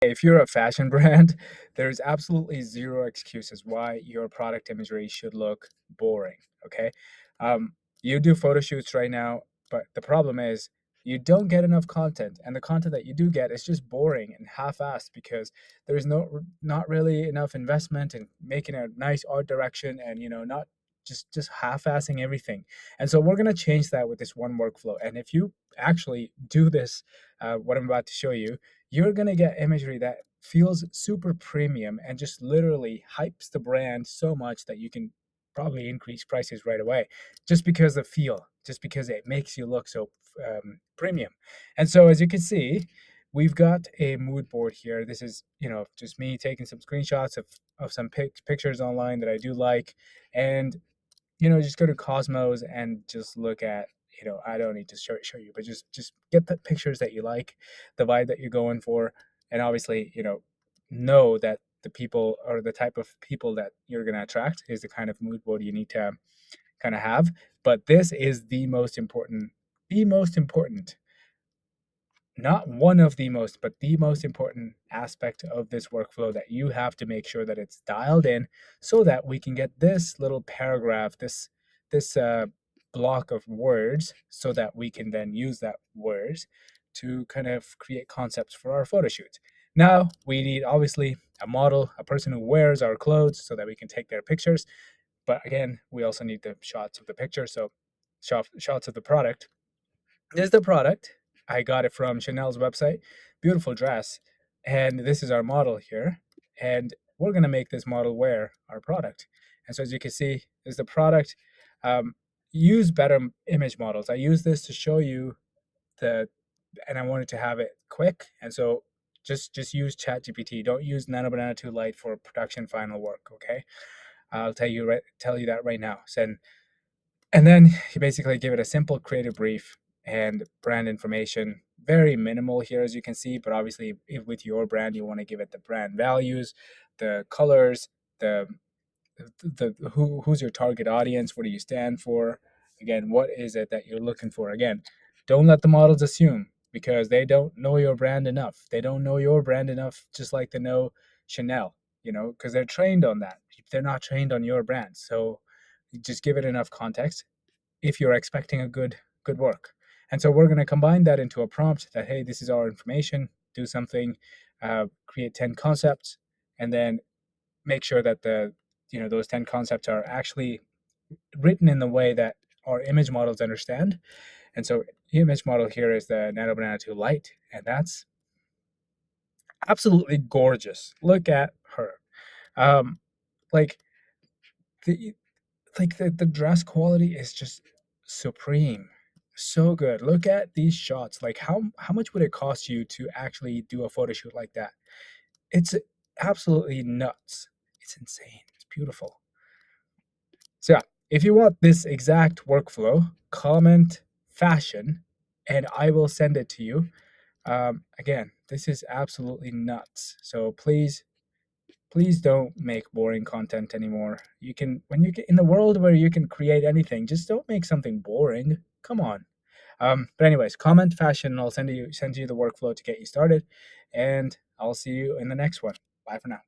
if you're a fashion brand, there's absolutely zero excuses why your product imagery should look boring. Okay, you do photo shoots right now, but the problem is you don't get enough content, and the content that you do get is just boring and half-assed because there's not really enough investment in making a nice art direction, and not just half-assing everything. And so we're going to change that with this one workflow. And if you actually do this, what I'm about to show you, you're going to get imagery that feels super premium and just literally hypes the brand so much that you can probably increase prices right away, just because of feel, just because it makes you look so premium. And so as you can see, we've got a mood board here. This is just me taking some screenshots of some pictures online that I do like. And just go to Cosmos and just look at, I don't need to show you, but just get the pictures that you like, the vibe that you're going for, and obviously, know that the people or the type of people that you're going to attract is the kind of mood board you need to kind of have. But this is the most important, not one of the most, but the most important aspect of this workflow that you have to make sure that it's dialed in, so that we can get this little paragraph, this block of words, so that we can then use that words to kind of create concepts for our photo shoots. Now we need obviously a model, a person who wears our clothes, so that we can take their pictures. But again, we also need the shots of the picture, so shots of the product. This is the product. I got it from Chanel's website. Beautiful dress. And this is our model here. And we're going to make this model wear our product. And so as you can see, is the product. Use better image models. I use this to show you and I wanted to have it quick. And so just use ChatGPT. Don't use Nano Banana 2 Lite for production final work, okay? I'll tell you that right now. And then you basically give it a simple creative brief and brand information. Very minimal here, as you can see, but obviously if with your brand, you want to give it the brand values, the colors, who's your target audience, what do you stand for, again, what is it that you're looking for. Again, don't let the models assume, because they don't know your brand enough. They don't know your brand enough, just like they know Chanel, because they're trained on that. They're not trained on your brand. So just give it enough context if you're expecting a good work. And so we're going to combine that into a prompt that, hey, this is our information, do something, create 10 concepts, and then make sure that those 10 concepts are actually written in the way that our image models understand. And so the image model here is the Nano Banana 2 Lite, and that's absolutely gorgeous. Look at her. Like the dress quality is just supreme. So good. Look at these shots. Like how much would it cost you to actually do a photo shoot like that? It's absolutely nuts. It's insane. It's beautiful. So yeah, if you want this exact workflow, comment fashion and I will send it to you. Again, this is absolutely nuts. So please don't make boring content anymore. When you get in the world where you can create anything, just don't make something boring. Come on. But anyways, comment fashion and I'll send you the workflow to get you started. And I'll see you in the next one. Bye for now.